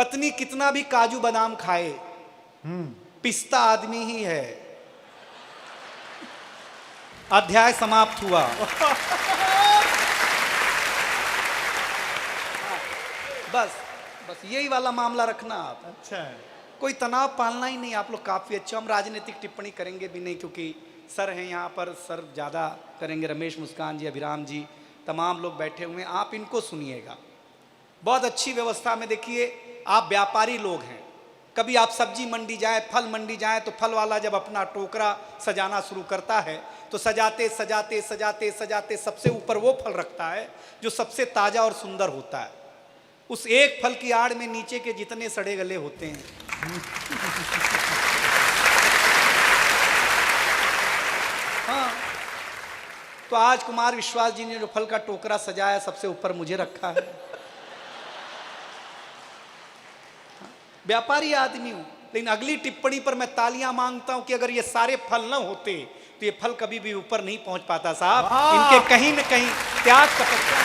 पत्नी कितना भी काजू बादाम खाए, पिस्ता आदमी ही है। अध्याय समाप्त हुआ। बस बस यही वाला मामला रखना आप। अच्छा है, कोई तनाव पालना ही नहीं। आप लोग काफी अच्छे। हम राजनीतिक टिप्पणी करेंगे भी नहीं, क्योंकि सर हैं यहाँ पर, सर ज़्यादा करेंगे। रमेश मुस्कान जी, अभिराम जी, तमाम लोग बैठे हुए हैं, आप इनको सुनिएगा। बहुत अच्छी व्यवस्था में। देखिए, आप व्यापारी लोग हैं, कभी आप सब्जी मंडी जाए, फल मंडी जाए, तो फल वाला जब अपना टोकरा सजाना शुरू करता है तो सजाते सजाते सजाते सजाते सबसे ऊपर वो फल रखता है जो सबसे ताज़ा और सुंदर होता है। उस एक फल की आड़ में नीचे के जितने सड़े गले होते हैं। हाँ, तो आज कुमार विश्वास जी ने जो फल का टोकरा सजाया, सबसे ऊपर मुझे रखा है। व्यापारी आदमी हूं, लेकिन अगली टिप्पणी पर मैं तालियां मांगता हूं कि अगर ये सारे फल न होते तो ये फल कभी भी ऊपर नहीं पहुंच पाता साहब। इनके कहीं न कहीं त्याग तपस्या।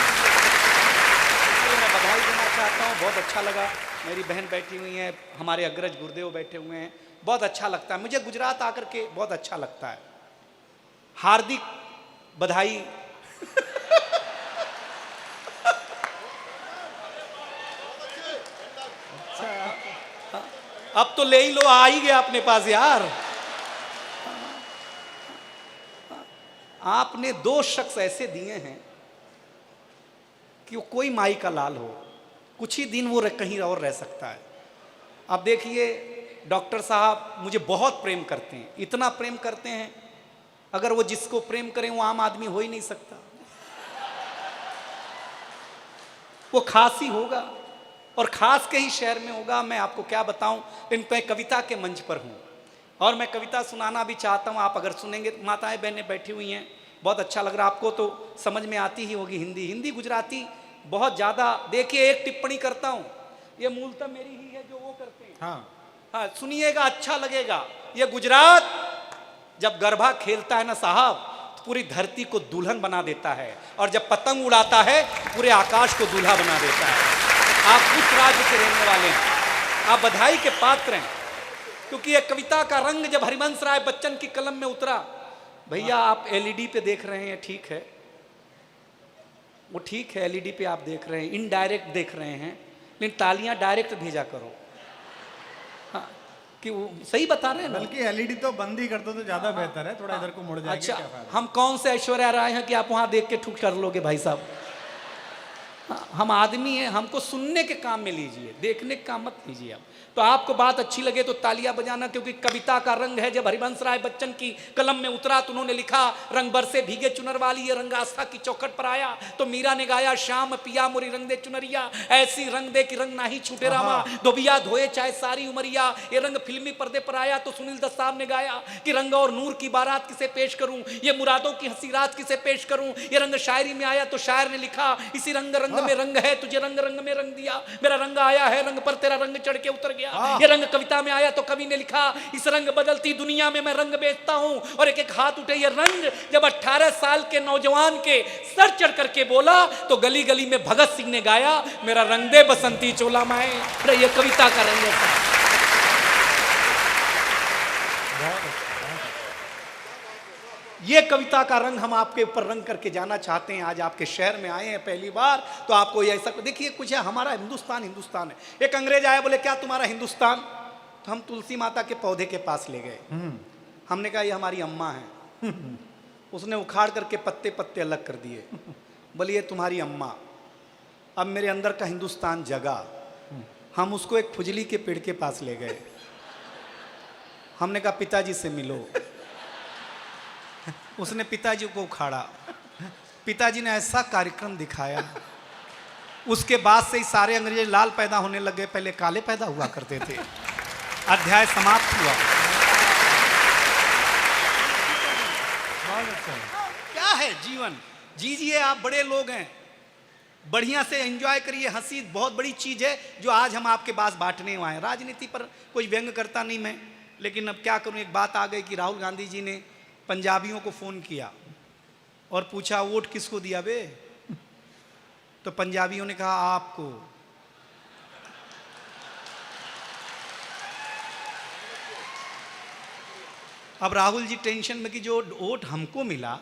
इसलिए मैं बधाई देना चाहता हूं। बहुत अच्छा लगा। मेरी बहन बैठी हुई है, हमारे अग्रज गुरुदेव बैठे हुए हैं। बहुत अच्छा लगता है मुझे गुजरात आकर के, बहुत अच्छा लगता है। हार्दिक बधाई। अब तो ले ही लो, आ ही गया अपने पास यार। आपने दो शख्स ऐसे दिए हैं कि वो कोई माई का लाल हो, कुछ ही दिन वो कहीं और रह सकता है। अब देखिए, डॉक्टर साहब मुझे बहुत प्रेम करते हैं, इतना प्रेम करते हैं, अगर वो जिसको प्रेम करें वो आम आदमी हो ही नहीं सकता। वो खास ही होगा, और खास के ही शहर में होगा। मैं आपको क्या बताऊं, इन मैं कविता के मंच पर हूं और मैं कविता सुनाना भी चाहता हूं। आप अगर सुनेंगे, माताएं बहनें बैठी हुई हैं, बहुत अच्छा लग रहा है। आपको तो समझ में आती ही होगी हिंदी गुजराती बहुत ज़्यादा। देखिए, एक टिप्पणी करता हूं, ये मूलतः मेरी ही है जो वो करते हैं। हाँ, सुनिएगा, अच्छा लगेगा। ये गुजरात जब गरबा खेलता है ना साहब, तो पूरी धरती को दुल्हन बना देता है, और जब पतंग उड़ाता है पूरे आकाश को दूल्हा बना देता है। आप उस राज्य के रहने वाले हैं, आप बधाई के पात्र हैं, क्योंकि ये कविता का रंग जब हरिवंश राय बच्चन की कलम में उतरा। भैया, आप एलईडी पे देख रहे हैं, ठीक है, वो ठीक है, एलईडी पे आप देख रहे हैं, इनडायरेक्ट देख रहे हैं, लेकिन तालियां डायरेक्ट भेजा करो। हाँ, कि वो सही बता रहे हैं ना। बल्कि एलईडी तो बंद ही कर दो तो ज्यादा बेहतर है, थोड़ा इधर को मुड़ जाएगी। अच्छा, हम कौन से ऐश्वर्या राय हैं कि आप वहां देख के ठुक कर लोगे भाई साहब। हम आदमी हैं, हमको सुनने के काम में लीजिए, देखने के काम मत लीजिए। आप तो आपको बात अच्छी लगे तो तालियां बजाना, क्योंकि कविता का रंग है। जब हरिवंश राय बच्चन की कलम में उतरा तो उन्होंने लिखा, रंग बरसे भीगे चुनर वाली, ये रंग आस्था की चौखट पर आया। तो मीरा ने गाया, श्याम पिया मोरी रंग दे चुनरिया, ऐसी रंग दे कि रंग ना ही छूटे रामा, धोबिया धोए चाहे सारी उमरिया। ये रंग फिल्मी पर्दे पर आया तो सुनील दत्त साहब ने गाया कि रंग और नूर की बारात किसे पेश करूं, ये मुरादों की हंसी रात किसे पेश करूं। ये रंग शायरी में आया तो शायर ने लिखा, इसी रंग रंग में रंग है, तुझे रंग रंग में रंग दिया। मेरा रंग आया है रंग पर, तेरा रंग चढ़ के उतर गया। ये रंग कविता में आया तो कवि ने लिखा, इस रंग बदलती दुनिया में मैं रंग बेचता हूं। और एक एक हाथ उठे। ये रंग जब 18 साल के नौजवान के सर चढ़ करके बोला तो गली गली में भगत सिंह ने गाया, मेरा रंग दे बसंती चोला माए। ये कविता का रंग है। ये कविता का रंग हम आपके ऊपर रंग करके जाना चाहते हैं। आज आपके शहर में आए हैं पहली बार, तो आपको ये ऐसा देखिए, कुछ है, हमारा हिंदुस्तान हिंदुस्तान है। एक अंग्रेज आया, बोले क्या तुम्हारा हिंदुस्तान? तो हम तुलसी माता के पौधे के पास ले गए। हमने कहा ये हमारी अम्मा है। उसने उखाड़ करके पत्ते पत्ते अलग कर दिए। बोले ये तुम्हारी अम्मा। अब मेरे अंदर का हिंदुस्तान जगा। हम उसको एक खुजली के पेड़ के पास ले गए। हमने कहा पिताजी से मिलो। उसने पिताजी को उखाड़ा। पिताजी ने ऐसा कार्यक्रम दिखाया, उसके बाद से ही सारे अंग्रेज लाल पैदा होने लगे, पहले काले पैदा हुआ करते थे। अध्याय समाप्त हुआ। क्या है जीवन, जीजिए, आप बड़े लोग हैं, बढ़िया से एंजॉय करिए। हंसी बहुत बड़ी चीज है जो आज हम आपके पास बांटने आए हैं। राजनीति पर कोई व्यंग करता नहीं मैं, लेकिन अब क्या करूं, एक बात आ गई कि राहुल गांधी जी ने पंजाबियों को फोन किया और पूछा वोट किसको दिया बे? तो पंजाबियों ने कहा आपको। अब राहुल जी टेंशन में कि जो वोट हमको मिला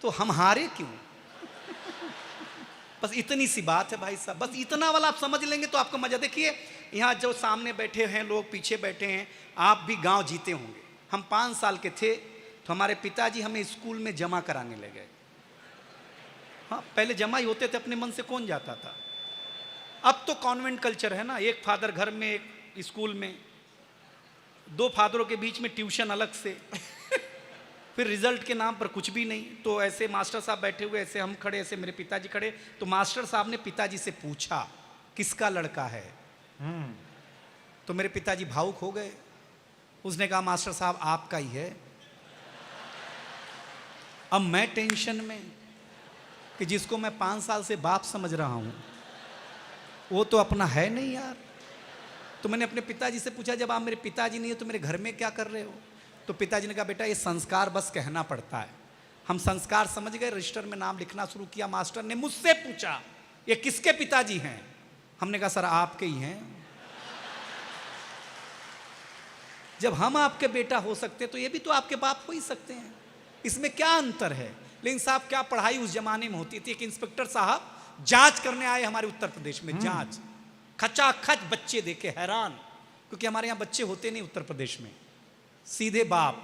तो हम हारे क्यों। बस इतनी सी बात है भाई साहब, बस इतना वाला आप समझ लेंगे तो आपको मजा। देखिए यहाँ जो सामने बैठे हैं लोग, पीछे बैठे हैं, आप भी गांव जीते होंगे। हम 5 साल के थे तो हमारे पिताजी हमें स्कूल में जमा कराने लगे। हाँ, पहले जमा ही होते थे, अपने मन से कौन जाता था। अब तो कॉन्वेंट कल्चर है ना, एक फादर घर में, एक स्कूल में, 2 फादरों के बीच में ट्यूशन अलग से, फिर रिजल्ट के नाम पर कुछ भी नहीं। तो ऐसे मास्टर साहब बैठे हुए, ऐसे हम खड़े, ऐसे मेरे पिताजी खड़े। तो मास्टर साहब ने पिताजी से पूछा किसका लड़का है। तो मेरे पिताजी भावुक हो गए। उसने कहा मास्टर साहब आपका ही है। अब मैं टेंशन में कि जिसको मैं 5 साल से बाप समझ रहा हूं वो तो अपना है नहीं यार। तो मैंने अपने पिताजी से पूछा जब आप मेरे पिताजी नहीं है तो मेरे घर में क्या कर रहे हो। तो पिताजी ने कहा बेटा ये संस्कार बस कहना पड़ता है। हम संस्कार समझ गए, रजिस्टर में नाम लिखना शुरू किया। मास्टर ने मुझसे पूछा ये किसके पिताजी हैं। हमने कहा सर आपके ही हैं। जब हम आपके बेटा हो सकते तो ये भी तो आपके बाप हो ही सकते हैं, इसमें क्या अंतर है। लेकिन साहब क्या पढ़ाई उस जमाने में होती थी। एक इंस्पेक्टर साहब जांच करने आए हमारे उत्तर प्रदेश में, जांच खचाखच बच्चे देखे हैरान, क्योंकि हमारे यहाँ बच्चे होते नहीं उत्तर प्रदेश में, सीधे बाप।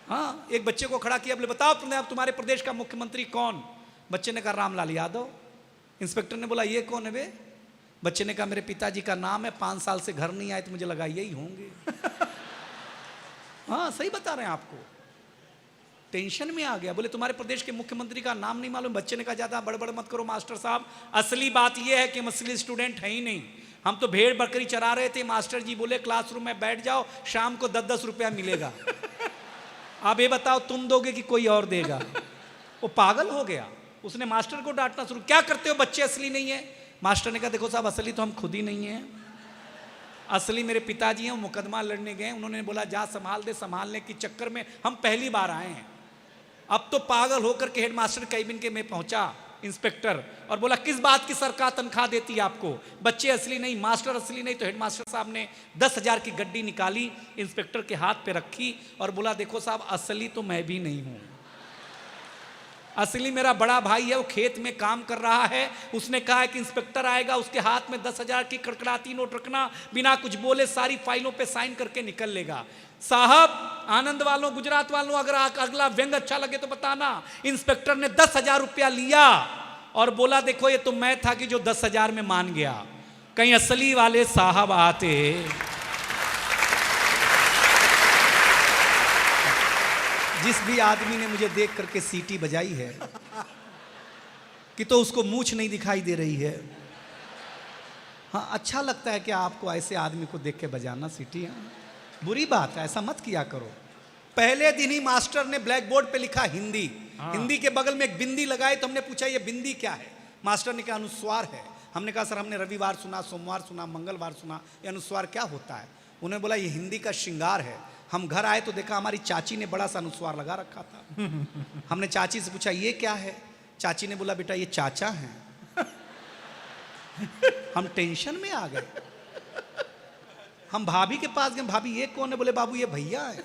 हाँ, एक बच्चे को खड़ा किया, बोले बताओ तुम्हारे प्रदेश का मुख्यमंत्री कौन। बच्चे ने कहा रामलाल यादव। इंस्पेक्टर ने बोला ये कौन है बे। बच्चे ने कहा मेरे पिताजी का नाम है, 5 साल से घर नहीं आए तो मुझे लगा यही होंगे। हाँ सही बता रहे हैं आपको। टेंशन में आ गया, बोले तुम्हारे प्रदेश के मुख्यमंत्री का नाम नहीं मालूम। बच्चे ने कहा ज्यादा बड़बड़ मत करो मास्टर साहब, असली बात यह है कि हम असली स्टूडेंट है ही नहीं, हम तो भेड़ बकरी चरा रहे थे। मास्टर जी बोले क्लासरूम में बैठ जाओ, शाम को 10-10 रुपया मिलेगा। आप ये बताओ तुम दोगे कि कोई और देगा। वो पागल हो गया, उसने मास्टर को डांटना शुरू, क्या करते हो बच्चे असली नहीं है। मास्टर ने कहा देखो साहब असली तो हम खुद ही नहीं है, असली मेरे पिताजी हैं, वो मुकदमा लड़ने गए। उन्होंने बोला जा संभाल दे, संभालने के चक्कर में हम पहली बार आए हैं। अब तो पागल होकर के हेडमास्टर कैबिन के में पहुंचा इंस्पेक्टर और बोला किस बात की सरकार तनख्वाह देती है आपको, बच्चे असली नहीं, मास्टर असली नहीं। तो हेडमास्टर साहब ने 10,000 की गड्डी निकाली, इंस्पेक्टर के हाथ पे रखी और बोला देखो साहब असली तो मैं भी नहीं हूं, असली मेरा बड़ा भाई है, वो खेत में काम कर रहा है। उसने कहा है कि इंस्पेक्टर आएगा उसके हाथ में 10,000 की कड़कड़ाती नोट रखना, बिना कुछ बोले सारी फाइलों पे साइन करके निकल लेगा। साहब आनंद वालों, गुजरात वालों, अगर अगला व्यंग अच्छा लगे तो बताना। इंस्पेक्टर ने 10,000 रुपया लिया और बोला देखो ये तो मैं था कि जो 10,000 में मान गया, कहीं असली वाले साहब आते। जिस भी आदमी ने मुझे देख करके सीटी बजाई है कि तो उसको मूंछ नहीं दिखाई दे रही है। हाँ अच्छा लगता है कि आपको ऐसे आदमी को देख के बजाना सीटी। हाँ बुरी बात है, ऐसा मत किया करो। पहले दिन ही मास्टर ने ब्लैक बोर्ड पे लिखा हिंदी, हिंदी के बगल में एक बिंदी लगाई। तो हमने पूछा ये बिंदी क्या है। मास्टर ने कहा अनुस्वार है। हमने कहा सर हमने रविवार सुना, सोमवार सुना, मंगलवार सुना, ये अनुस्वार क्या होता है। उन्होंने बोला ये हिंदी का श्रृंगार है। हम घर आए तो देखा हमारी चाची ने बड़ा सा अनुस्वार लगा रखा था। हमने चाची से पूछा ये क्या है। चाची ने बोला बेटा ये चाचा हैं। हम टेंशन में आ गए। हम भाभी के पास गए, भाभी ये कौन है। बोले बाबू ये भैया है।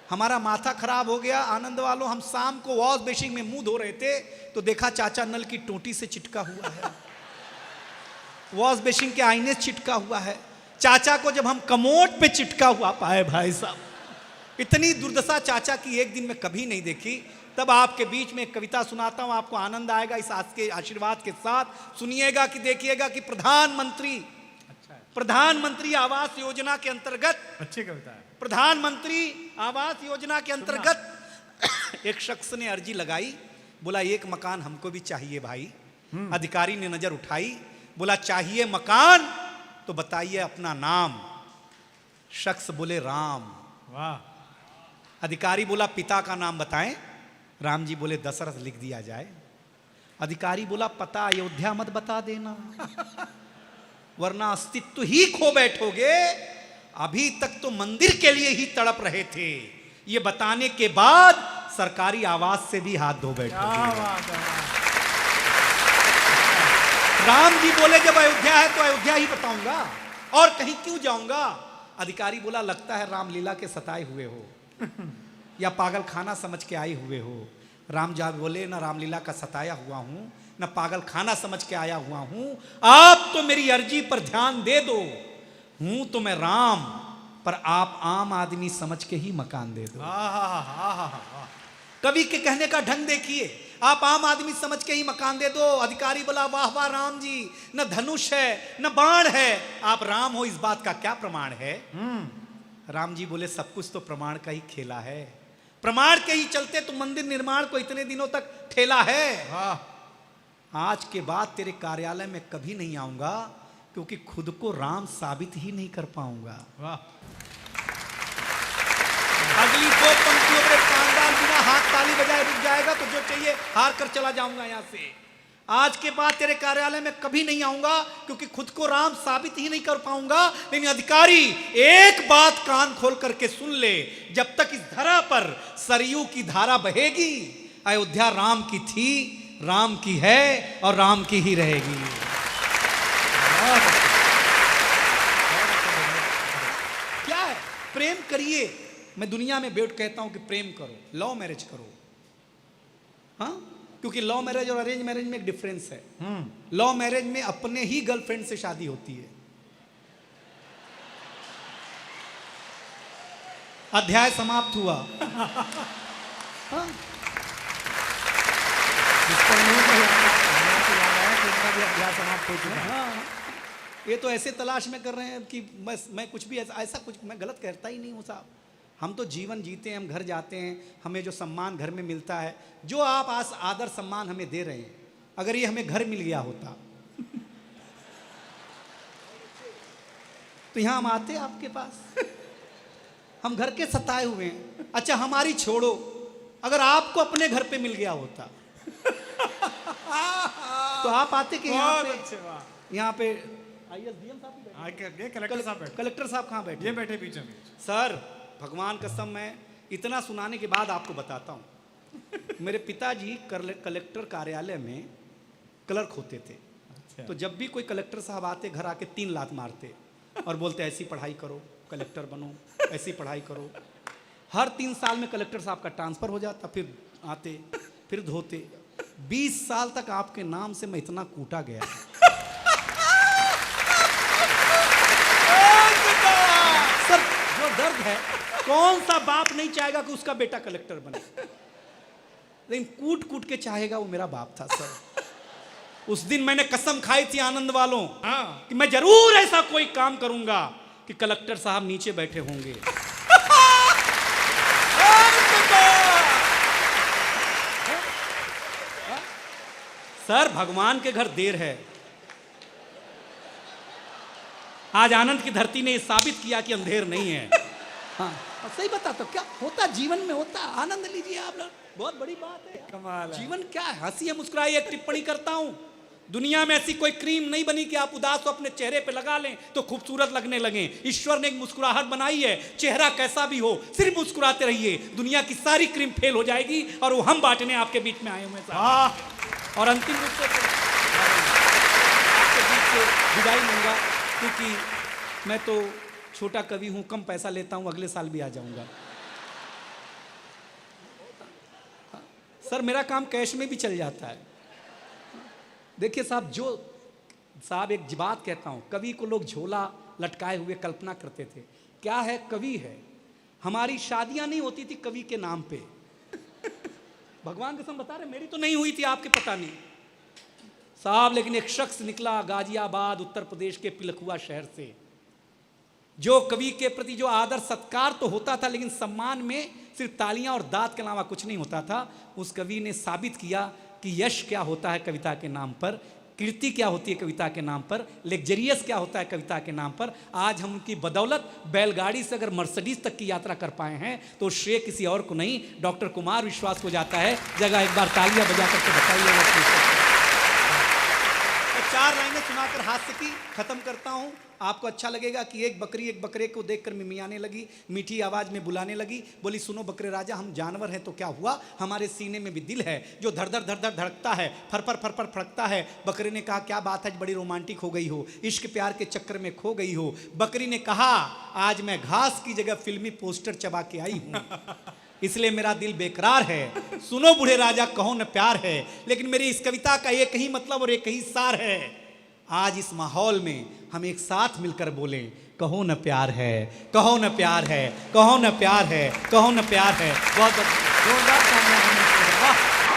हमारा माथा खराब हो गया। आनंद वालों हम शाम को वॉश बेसिन में मुंह धो रहे थे तो देखा चाचा नल की टोटी से चिटका हुआ है, वॉश बेसिन के आईने से चिटका हुआ है। चाचा को जब हम कमोड पे चिटका हुआ पाए भाई साहब, इतनी दुर्दशा चाचा की एक दिन में कभी नहीं देखी। तब आपके बीच में एक कविता सुनाता हूं, आपको आनंद आएगा। इस आज के आशीर्वाद के साथ सुनिएगा कि देखिएगा कि प्रधानमंत्री आवास योजना के अंतर्गत, अच्छी कविता है। प्रधानमंत्री आवास योजना के अंतर्गत एक शख्स ने अर्जी लगाई, बोला एक मकान हमको भी चाहिए भाई। अधिकारी ने नजर उठाई, बोला चाहिए मकान तो बताइए अपना नाम। शख्स बोले राम। वाह। अधिकारी बोला पिता का नाम बताएं। राम जी बोले दशरथ लिख दिया जाए। अधिकारी बोला पता अयोध्या मत बता देना वरना अस्तित्व ही खो बैठोगे। अभी तक तो मंदिर के लिए ही तड़प रहे थे, ये बताने के बाद सरकारी आवास से भी हाथ धो बैठोगे। राम जी बोले जब अयोध्या है तो अयोध्या ही बताऊंगा और कहीं क्यों जाऊंगा। अधिकारी बोला लगता है रामलीला के सताए हुए हो या पागल खाना समझ के आए हुए हो। राम जा बोले न रामलीला का सताया हुआ हूं न पागल खाना समझ के आया हुआ हूं, आप तो मेरी अर्जी पर ध्यान दे दो, हूं तो मैं राम पर आप आम आदमी समझ के ही मकान दे दो। कवि के कहने का ढंग देखिए, आप आम आदमी समझ के ही मकान दे दो। अधिकारी बोला वाह वाह राम जी, न धनुष है न बाण है, आप राम हो इस बात का क्या प्रमाण है? राम जी बोले सब कुछ तो प्रमाण का ही खेला है, प्रमाण के ही चलते तो मंदिर निर्माण को इतने दिनों तक ठेला है। आज के बाद तेरे कार्यालय में कभी नहीं आऊंगा क्योंकि खुद को राम साबित ही नहीं कर पाऊंगा। अगली दो पंक्तियों में कानदान बिना हाथ ताली बजाए रुक जाएगा तो जो चाहिए हार कर चला जाऊंगा यहां से। आज के बाद तेरे कार्यालय में कभी नहीं आऊंगा क्योंकि खुद को राम साबित ही नहीं कर पाऊंगा। लेकिन अधिकारी एक बात कान खोल करके सुन ले, जब तक इस धरा पर सरयू की धारा बहेगी, अयोध्या राम की थी, राम की है और राम की ही रहेगी। क्या है? प्रेम करिए। मैं दुनिया में बैठ कहता हूं कि प्रेम करो, लव मैरिज करो। हाँ, क्योंकि लव मैरिज और अरेंज मैरिज में एक डिफरेंस है। लव मैरिज में अपने ही गर्लफ्रेंड से शादी होती है। अध्याय समाप्त हुआ। हाँ? अध्याय समाप्त हो चुका। हाँ, ये तो ऐसे तलाश में कर रहे हैं कि बस मैं कुछ भी ऐसा कुछ मैं गलत कहता ही नहीं हूँ साहब। हम तो जीवन जीते हैं, हम घर जाते हैं, हमें जो सम्मान घर में मिलता है, जो आप आदर सम्मान हमें दे रहे हैं, अगर ये हमें घर मिल गया होता तो यहां हम आते आपके पास। हम घर के सताए हुए हैं। अच्छा हमारी छोड़ो, अगर आपको अपने घर पे मिल गया होता तो आप आते कि यहाँ पे ISDM साहब, कलेक्टर साहब कहाँ बैठे? ये बैठे बीच में। सर भगवान कसम मैं इतना सुनाने के बाद आपको बताता हूँ। मेरे पिताजी कलेक्टर कार्यालय में क्लर्क होते थे। अच्छा। तो जब भी कोई कलेक्टर साहब आते घर आके 3 लात मारते और बोलते ऐसी पढ़ाई करो कलेक्टर बनो, ऐसी पढ़ाई करो। हर 3 साल में कलेक्टर साहब का ट्रांसफर हो जाता, फिर आते फिर धोते। 20 साल तक आपके नाम से मैं इतना कूटा गया। सर जो दर्द है, कौन सा बाप नहीं चाहेगा कि उसका बेटा कलेक्टर बने, लेकिन कूट कूट के चाहेगा वो मेरा बाप था सर। उस दिन मैंने कसम खाई थी आनंद वालों कि मैं जरूर ऐसा कोई काम करूंगा कि कलेक्टर साहब नीचे बैठे होंगे। सर भगवान के घर देर है। आज आनंद की धरती ने साबित किया कि अंधेर नहीं है। हाँ सही बता तो क्या होता जीवन में होता, आनंद लीजिए आप लोग, बहुत बड़ी बात है। कमाल है। जीवन क्या है, हंसिए मुस्कुराइए। एक टिप्पणी करता हूं, दुनिया में ऐसी कोई क्रीम नहीं बनी कि आप उदास हो अपने चेहरे पे लगा लें तो खूबसूरत लगने लगे। ईश्वर ने एक मुस्कुराहट बनाई है, चेहरा कैसा भी हो सिर्फ मुस्कुराते रहिए, दुनिया की सारी क्रीम फेल हो जाएगी और वो हम बांटने आपके बीच में आए हुए हैं। और अंतिम रूप से आपके बीच से विदाई लूंगा क्योंकि मैं तो छोटा कवि हूं, कम पैसा लेता हूं, अगले साल भी आ जाऊंगा। सर मेरा काम कैश में भी चल जाता है। देखिए साहब, साहब एक बात कहता हूं, कवि को लोग झोला लटकाए हुए कल्पना करते थे। क्या है, कवि है। हमारी शादियां नहीं होती थी कवि के नाम पे। भगवान कसम बता रहे, मेरी तो नहीं हुई थी, आपके पता नहीं साहब। लेकिन एक शख्स निकला गाजियाबाद उत्तर प्रदेश के पिलखुआ शहर से, जो कवि के प्रति जो आदर सत्कार तो होता था लेकिन सम्मान में सिर्फ तालियां और दांत के अलावा कुछ नहीं होता था। उस कवि ने साबित किया कि यश क्या होता है कविता के नाम पर, कीर्ति क्या होती है कविता के नाम पर, लग्जरियस क्या होता है कविता के नाम पर। आज हम उनकी बदौलत बैलगाड़ी से अगर मर्सिडीज तक की यात्रा कर पाए हैं तो श्रेय किसी और को नहीं, डॉक्टर कुमार विश्वास को जाता है। जगह एक बार तालियां बजा करके बताइए। 4 लाइनें सुना सुनाकर हास्य की खत्म करता हूं। आपको अच्छा लगेगा कि एक बकरी एक बकरे को देखकर मिमियाने लगी, मीठी आवाज में बुलाने लगी, बोली सुनो बकरे राजा, हम जानवर हैं तो क्या हुआ, हमारे सीने में भी दिल है जो धड़ धड़ धड़ धड़ धड़कता है, फरफर फरफर फड़कता है। बकरे ने कहा क्या बात है, बड़ी रोमांटिक हो गई हो, इश्क प्यार के चक्कर में खो गई हो। बकरी ने कहा आज मैं घास की जगह फिल्मी पोस्टर चबा के आई हूं, इसलिए मेरा दिल बेकरार है। सुनो बूढ़े राजा कहो न प्यार है, लेकिन मेरी इस कविता का एक ही मतलब और एक ही सार है, आज इस माहौल में हम एक साथ मिलकर बोलें कहो न प्यार है, कहो न प्यार है, कहो न प्यार है, कहो न प्यार है। बहुत जोरदार तालियां होनी चाहिए। वाह।